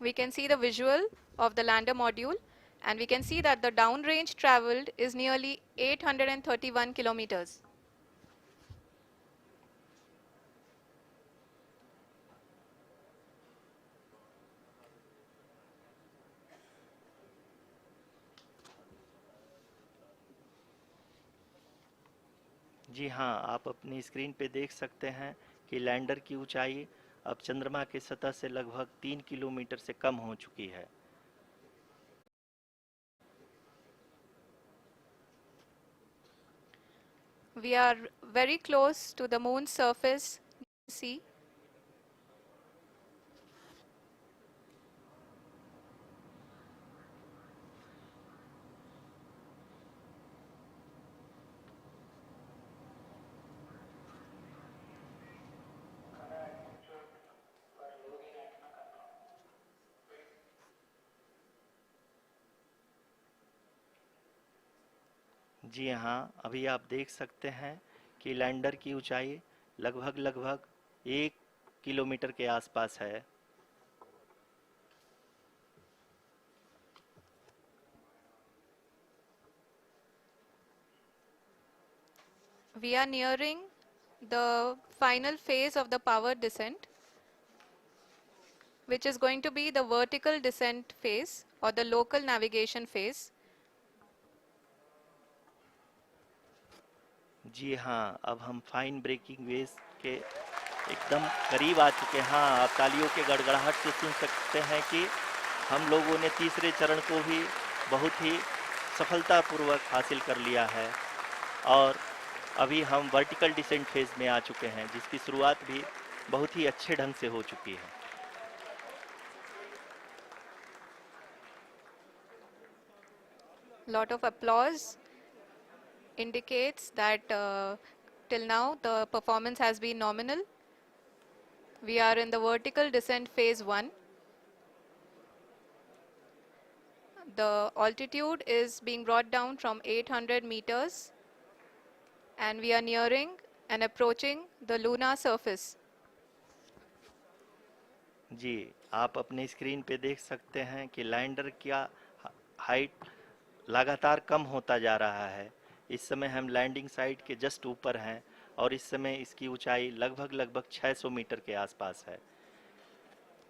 we can see the visual of the lander module, and we can see that the downrange traveled is nearly 831 kilometers. जी हाँ, आप अपनी screen पे देख सकते हैं कि लैंडर की ऊंचाई अब चंद्रमा की सतह से लगभग 3 किलोमीटर से कम हो चुकी है। We are very close to the moon's surface. See, जी हाँ, अभी आप देख सकते हैं कि लैंडर की ऊंचाई लगभग लगभग 1 किलोमीटर के आसपास है। we are nearing the final phase of the power descent, which is going to be the vertical descent phase or the local navigation phase. जी हाँ, अब हम फाइन ब्रेकिंग वेव्स के एकदम करीब आ चुके हैं। हाँ, आप तालियों के गड़गड़ाहट से सुन सकते हैं कि हम लोगों ने तीसरे चरण को भी बहुत ही सफलतापूर्वक हासिल कर लिया है और अभी हम वर्टिकल डिसेंट फेज में आ चुके हैं, जिसकी शुरुआत भी बहुत ही अच्छे ढंग से हो चुकी है। Lot of applause indicates that till now the performance has been nominal. We are in the vertical descent phase 1. The altitude is being brought down from 800 meters, and we are nearing and approaching the lunar surface. जी, आप अपने screen पे देख सकते हैं कि lander का height लगातार कम होता जा रहा है। इस समय हम लैंडिंग साइट के जस्ट ऊपर हैं और इस समय इसकी ऊंचाई लगभग लगभग 600 मीटर के आसपास है।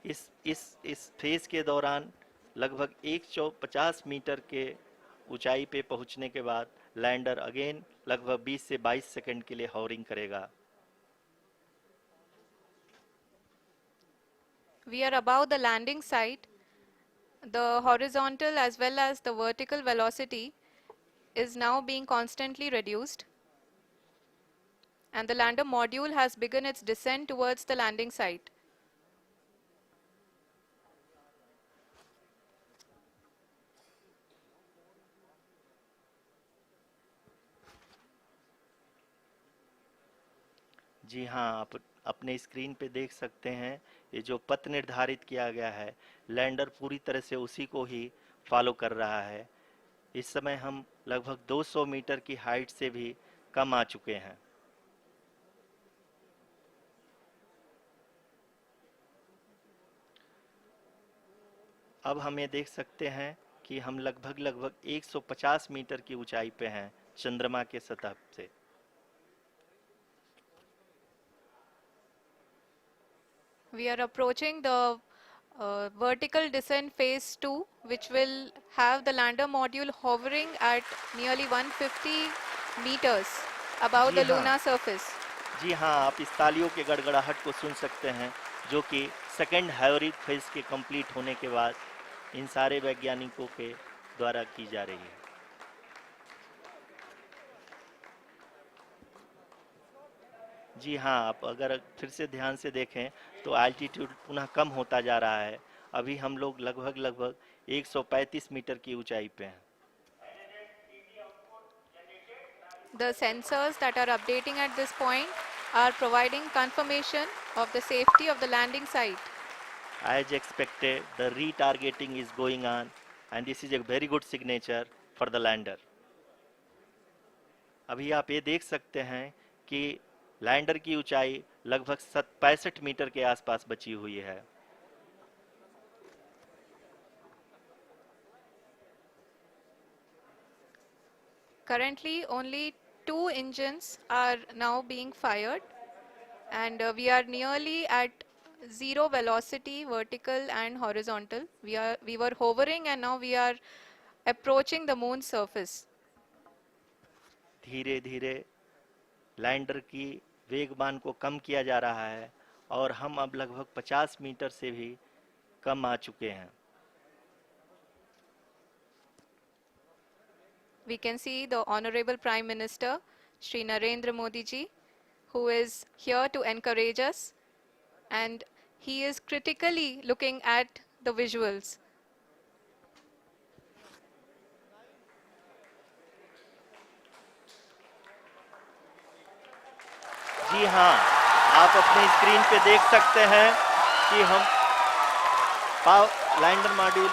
इस फेज के दौरान लगभग 150 मीटर के ऊंचाई पे पहुंचने के बाद लैंडर अगेन लगभग 20 से 22 सेकंड के लिए हॉवरिंग करेगा। We are above the landing site. The horizontal as well as the vertical velocity is now being constantly reduced, and the lander module has begun its descent towards the landing site. जी हाँ, आप अपने screen पे देख सकते हैं ये जो पथ निर्धारित किया गया है, लैंडर पूरी तरह से उसी को ही फॉलो कर रहा है। इस समय हम लगभग 200 मीटर की हाइट से भी कम आ चुके हैं। अब हम ये देख सकते हैं कि हम लगभग लगभग 150 मीटर की ऊंचाई पे हैं चंद्रमा के सतह से। We are approaching the vertical descent phase 2, which will have the lander module hovering at nearly 150 meters above ji the हाँ, lunar surface. जी हाँ, आप इस तालियों के गड़गड़ाहट को सुन सकते हैं, जो कि सेकंड हाइब्रिड फेज के कंप्लीट होने के बाद इन सारे वैज्ञानिकों के द्वारा की जा रही है। जी हाँ, आप अगर फिर से ध्यान से देखें तो एल्टीट्यूड पुनः कम होता जा रहा है। अभी हम लोग लगभग लगभग 135 मीटर की ऊंचाई पे हैं। The sensors that are updating at this point are providing confirmation of the safety of the landing site. As expected, the retargeting is going on, and this is a very good signature for the lander. अभी आप ये देख सकते हैं कि lander की ऊंचाई लगभग 65 मीटर के आसपास बची हुई है। Currently, only 2 engines are now being fired, and we are nearly at zero velocity, vertical and horizontal. We were hovering, and now we are approaching the moon's surface. धीरे धीरे लैंडर की वेगमान को कम किया जा रहा है और हम अब लगभग 50 मीटर से भी कम आ चुके हैं. We can see the Honorable Prime Minister, Shri Narendra Modi ji, who is here to encourage us, and he is critically looking at the visuals. जी हाँ, आप अपने स्क्रीन पे देख सकते हैं कि हम lander module.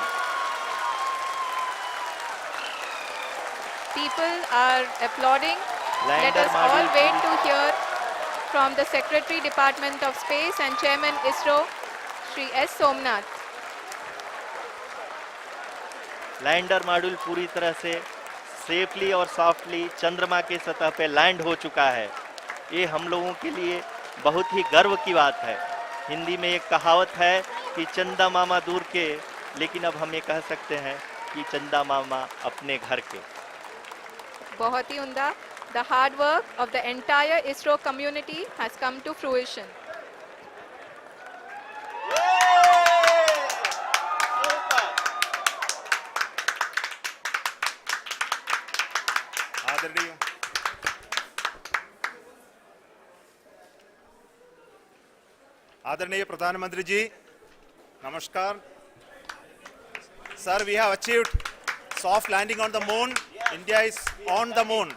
People are applauding. Let lander us all module wait to hear from the Secretary Department of Space and Chairman ISRO, Shri S. Somnath. Lander module पूरी तरह से सेफली और सॉफ्टली चंद्रमा के सतह पे लैंड हो चुका है. ये हम लोगों के लिए बहुत ही गर्व की बात है. हिंदी में एक कहावत है कि चंदा मामा दूर के, लेकिन अब हम ये कह सकते हैं कि चंदा मामा अपने घर के. बहुत ही उम्दा. The hard work of the entire ISRO community has come to fruition. आदरणीय आदरणीय प्रधानमंत्री जी, नमस्कार. Sir, we have achieved soft landing on the moon. India is on the moon.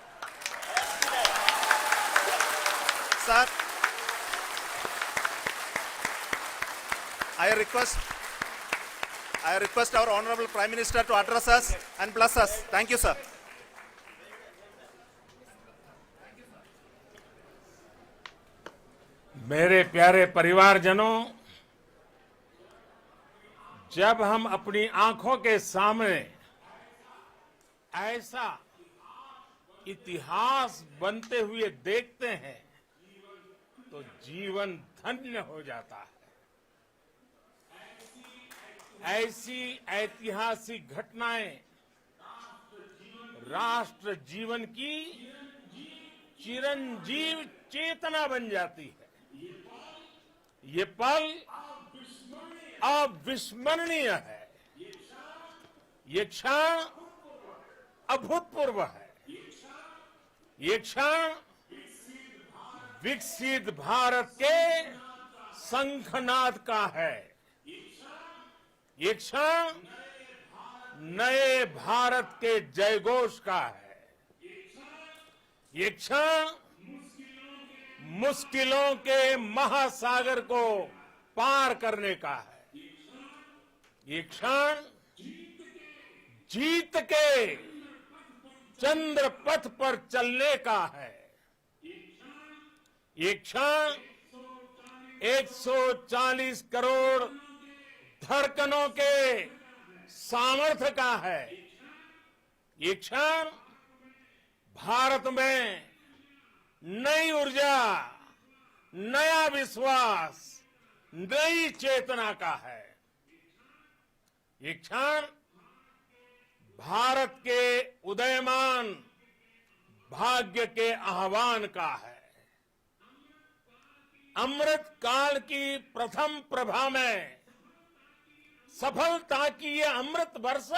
Sir, I request our Honorable Prime Minister to address us and bless us. Thank you, sir. मेरे प्यारे परिवारजनों, जब हम अपनी आंखों के सामने ऐसा इतिहास बनते हुए देखते हैं तो जीवन धन्य हो जाता है. ऐसी ऐतिहासिक घटनाएं राष्ट्र जीवन की चिरंजीव चेतना बन जाती है. ये पल अविस्मरणीय है. ये क्षण अभूतपूर्व है. ये क्षण विकसित भारत के शंखनाद का है. ये क्षण नए भारत के जयघोष का है. ये क्षण मुश्किलों के महासागर को पार करने का है. ये क्षण जीत के चंद्र पथ पर चलने का है. ये क्षण 140 करोड़ धड़कनों के सामर्थ्य का है. ये क्षण भारत में नई ऊर्जा, नया विश्वास, नई चेतना का है. ये क्षण भारत के उदयमान भाग्य के आह्वान का है. अमृत काल की प्रथम प्रभा में सफलता की ये अमृत वर्षा